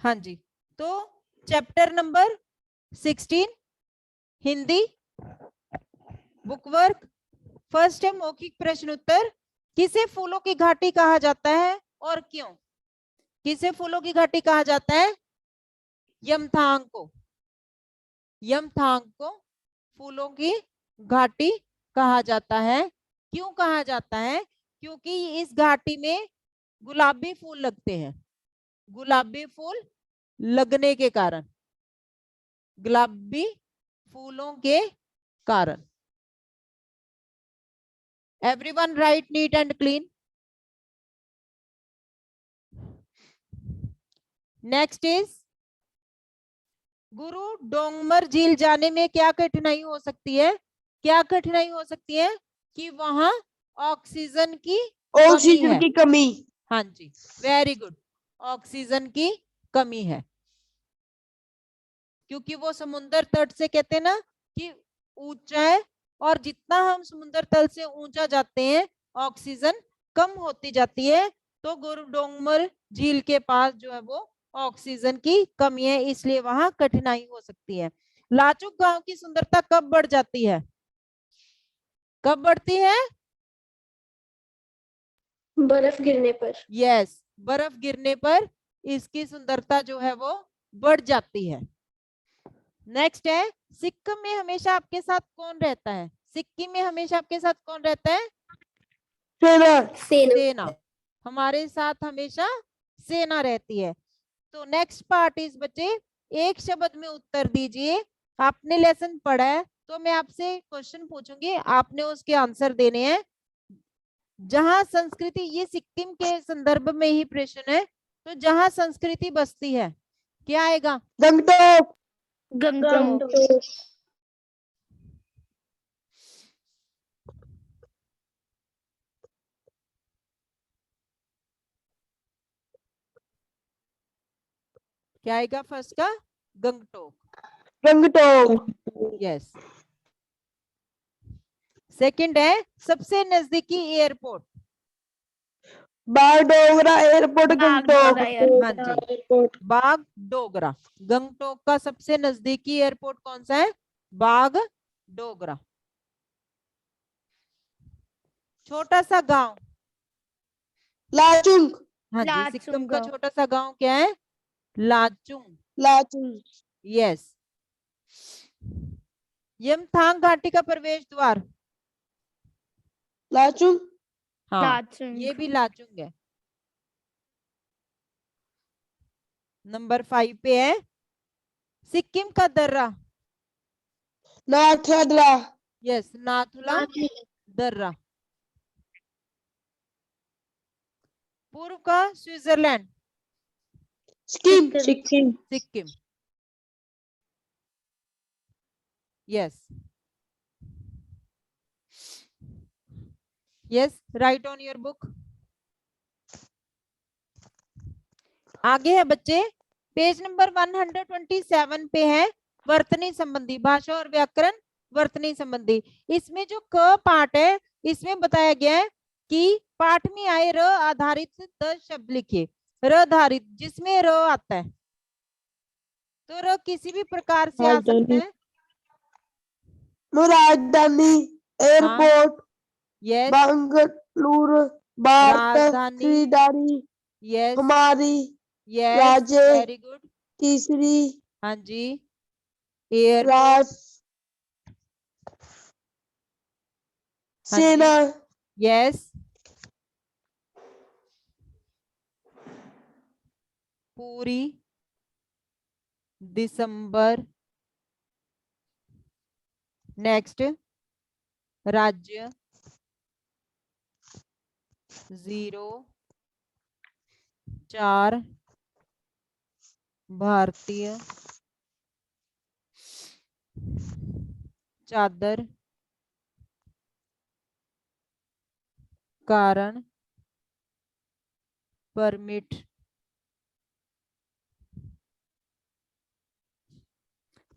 हाँ जी, तो chapter number 16 Hindi book work first है मौखिक प्रश्न उत्तर। किसे फूलों की घाटी कहा जाता है और क्यों? किसे फूलों की घाटी कहा जाता है? यमथांग को। यमथांग को फूलों की घाटी कहा जाता है। क्यों कहा जाता है? क्योंकि इस घाटी में गुलाबी फूल लगते हैं। गुलाबी फूल लगने के कारण, गुलाबी फूलों के कारण। Everyone right neat and clean. Next is गुरु डोंगमर झील जाने में क्या कठिनाई हो सकती है? क्या कठिनाई हो सकती है? कि वहां ऑक्सीजन की ऑक्सीजन की कमी। हाँ जी, वेरी गुड, ऑक्सीजन की कमी है। क्योंकि वो समुद्र तट से कहते हैं ना कि ऊंचा है, और जितना हम समुद्र तल से ऊंचा जाते हैं ऑक्सीजन कम होती जाती है। तो गुरु डोंगमर झील के पास जो है वो ऑक्सीजन की कमी है, इसलिए वहां कठिनाई हो सकती है। लाचुक गांव की सुंदरता कब बढ़ जाती है? कब बढ़ती है? बर्फ गिरने पर। यस, बर्फ गिरने पर इसकी सुंदरता जो है वो बढ़ जाती है। नेक्स्ट है सिक्किम में हमेशा आपके साथ कौन रहता है? सिक्किम में हमेशा आपके साथ कौन रहता है? सेना। सेना। हमारे साथ हमेशा सेना रहती है। तो नेक्स्ट पार्ट इज बच्चे, एक शब्द में उत्तर दीजिए। आपने लेसन पढ़ा है तो मैं आपसे क्वेश्चन पूछूंगी, आपने उसके आंसर देने हैं। जहां संस्कृति, ये सिक्किम के संदर्भ में ही प्रश्न है, तो जहां संस्कृति बसती है क्या आएगा? गंगटोक। गंगटोक। क्या आएगा फर्स्ट का? गंगटोक। गंगटोक। यस। सेकंड है सबसे नजदीकी एयरपोर्ट। बागडोगरा एयरपोर्ट गंगटोक। हाँ जी, बाग डोगरा। गंगटोक का सबसे नजदीकी एयरपोर्ट कौन सा है? बाग डोगरा। छोटा सा गांव। लाचुंग। हाँ जी, सिक्किम का छोटा सा गांव क्या है? लाचुंग। लाचुंग। यस। यमथांग घाटी का प्रवेश द्वार। लाचुंग। हाँ, ये भी लाचुंग है। नंबर 5 पे है सिक्किम का दर्रा। नाथद्रा। यस, नाथुला दर्रा। पूर्व का Switzerland. Sikkim. Sikkim. Yes. Yes, right on your book. आगे है बच्चे, पेज नंबर 127 पे है वर्तनी संबंधी, भाषा और व्याकरण वर्तनी संबंधी। इसमें जो क पार्ट है, इसमें बताया गया है कि पाठ में आए र आधारित 10 शब्द लिखिए। र आधारित जिसमें र आता है, तो र किसी भी प्रकार से आ सकता है। राजधानी, एयरपोर्ट, यस, बेंगलुरु, भारत, राजधानी, खरीदारी, यस, हमारी, यस, राज्य, वेरी गुड, तीसरी, हाँ जी, एयरपोर्ट, राज, हाँ जी, सेना, यस, पूरी, दिसंबर, नेक्स्ट, राज्य, 0, 4, भारतीय, चादर, कारण, परमिट।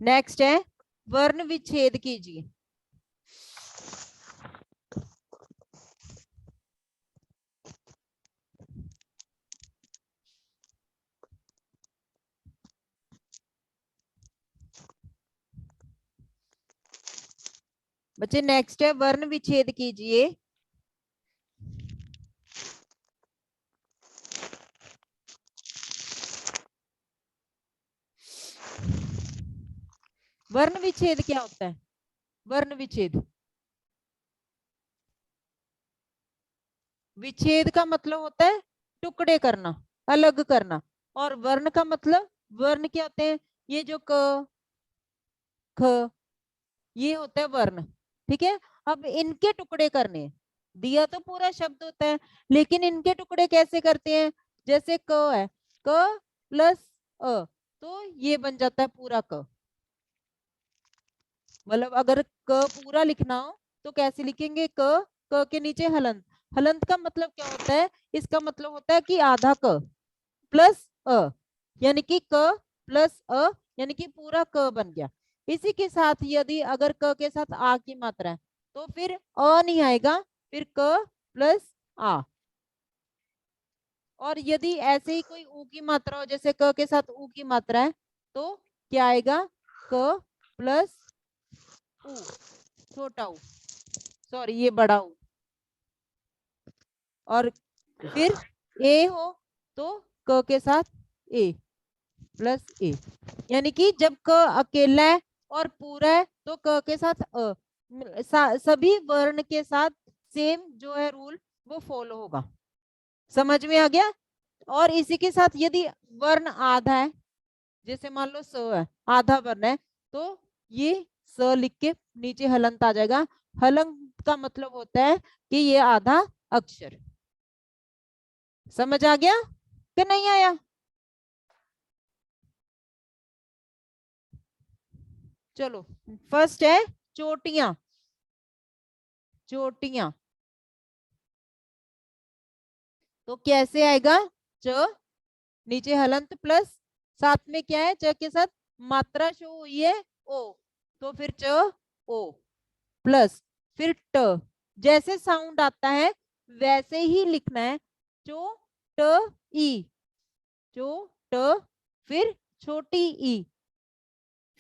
नेक्स्ट है वर्ण विच्छेद कीजिए। बच्चे नेक्स्ट है वर्ण विच्छेद कीजिए। वर्ण विच्छेद क्या होता है? वर्ण विच्छेद, विच्छेद का मतलब होता है टुकड़े करना, अलग करना। और वर्ण का मतलब, वर्ण क्या होते हैं? ये जो क, ख, ये होता है वर्ण। ठीक है, अब इनके टुकड़े करने हैं। दिया तो पूरा शब्द होता है, लेकिन इनके टुकड़े कैसे करते हैं? जैसे क है, क प्लस अ, तो ये बन जाता है पूरा क। मतलब अगर क पूरा लिखना हो तो कैसे लिखेंगे? क के नीचे हलंत। हलंत का मतलब क्या होता है? इसका मतलब होता है कि आधा क प्लस अ, यानी कि क प्लस अ, यानी कि पूरा क बन गया। इसी के साथ यदि अगर क के साथ आ की मात्रा है तो फिर अ नहीं आएगा, फिर क प्लस आ। और यदि ऐसे ही कोई ऊ की मात्रा हो, जैसे क के साथ ऊ की मात्रा है, तो क्या आएगा? क प्लस ऊ, छोटा ऊ, सॉरी ये बड़ा ऊ। और फिर ए हो तो क के साथ ए प्लस ए, यानी कि जब क अकेला है और पूरा है तो क के साथ अ, सभी वर्ण के साथ सेम जो है रूल वो फॉलो होगा। समझ में आ गया? और इसी के साथ यदि वर्ण आधा है, जैसे मान लो स है, आधा वर्ण है, तो ये स लिख के नीचे हलंत आ जाएगा। हलंत का मतलब होता है कि ये आधा अक्षर। समझ आ गया कि नहीं आया? चलो, फर्स्ट है चोटियां। चोटियां तो कैसे आएगा? च नीचे हलंत प्लस साथ में क्या है? च के साथ मात्रा शो हुई है ओ, तो फिर च ओ प्लस फिर ट। जैसे साउंड आता है वैसे ही लिखना है। चो ट ई, चो ट, फिर छोटी ई,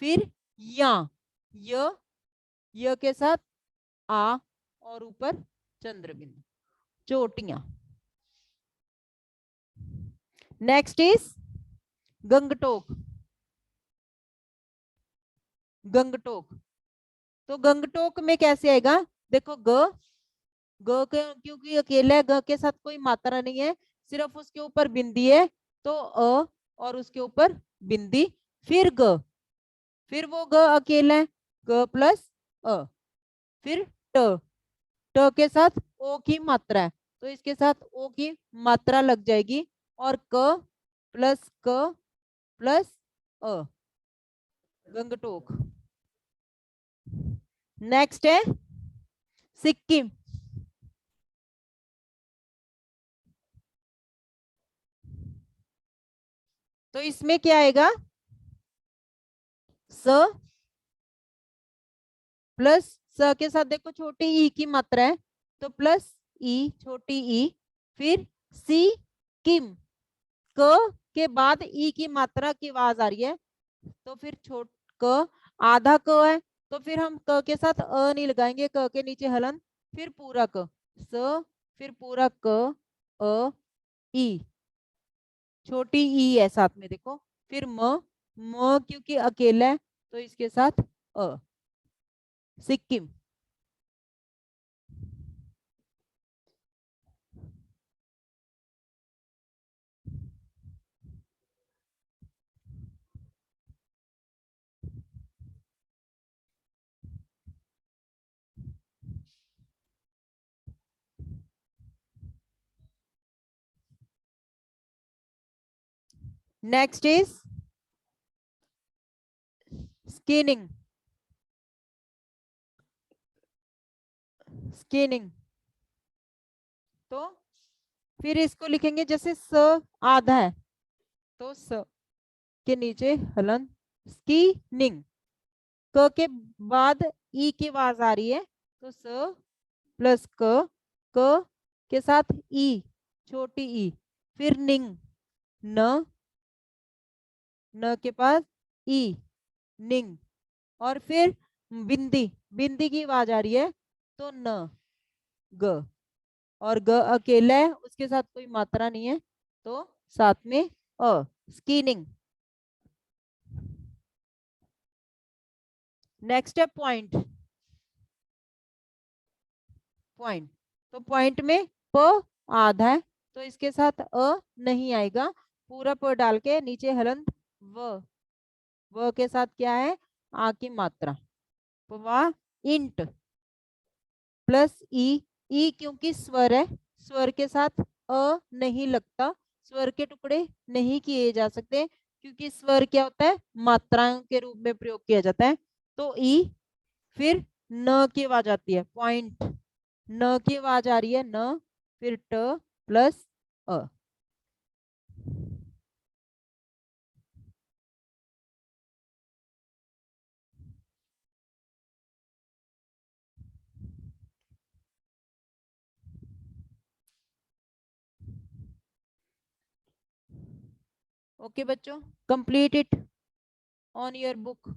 फिर या, य के साथ आ और ऊपर चंद्र बिंदु। चोटियां। Next is Gangtok. गंगटोक तो गंगटोक में कैसे आएगा? देखो क्योंकि अकेला है, ग के साथ कोई मात्रा नहीं है, सिर्फ उसके ऊपर बिंदी है, तो अ और उसके ऊपर बिंदी, फिर ग, फिर वो ग अकेला है, ग प्लस अ, फिर ट, ट के साथ ओ की मात्रा है, तो इसके साथ ओ की मात्रा लग जाएगी, और क प्लस अ, गंगटोक। नेक्स्ट है सिक्किम। तो इसमें क्या आएगा? स प्लस स के साथ देखो छोटी ई की मात्रा है, तो प्लस ई, छोटी ई, फिर सी किम, क के बाद ई की मात्रा की आवाज आ रही है, तो फिर छोट क, आधा क है, तो फिर हम क के साथ अ नहीं लगाएंगे, क के नीचे हलन, फिर पूरा क, स, फिर पूरा क, अ, ई, छोटी ई है साथ में देखो, फिर म क्योंकि अकेला है तो इसके साथ अ, Sikkim. Next is skinning. Skinning तो फिर इसको लिखेंगे, जैसे स आधा है तो स के नीचे हलन, स्कीनिंग, क के बाद ई की आवाज आ रही है, तो स प्लस क के साथ ई, छोटी ई, फिर निंग, न, न के पास ई, निंग, और फिर बिंदी, बिंदी की आवाज आ रही है तो न, ग, और ग अकेला है, उसके साथ कोई मात्रा नहीं है तो साथ में अ, स्कीनिंग। नेक्स्ट है पॉइंट, पॉइंट, तो पॉइंट में प आधा है तो इसके साथ अ नहीं आएगा, पूरा प डाल के नीचे हलंत व के साथ क्या है, आ की मात्रा, पवा इंट प्लस ई क्योंकि स्वर है, स्वर के साथ अ नहीं लगता, स्वर के टुकड़े नहीं किए जा सकते क्योंकि स्वर क्या होता है, मात्राओं के रूप में प्रयोग किया जाता है। तो ई, फिर न की आवाज आती है, पॉइंट, न की आवाज आ रही है न, फिर ट प्लस अ। ओके बच्चों, complete it on your book.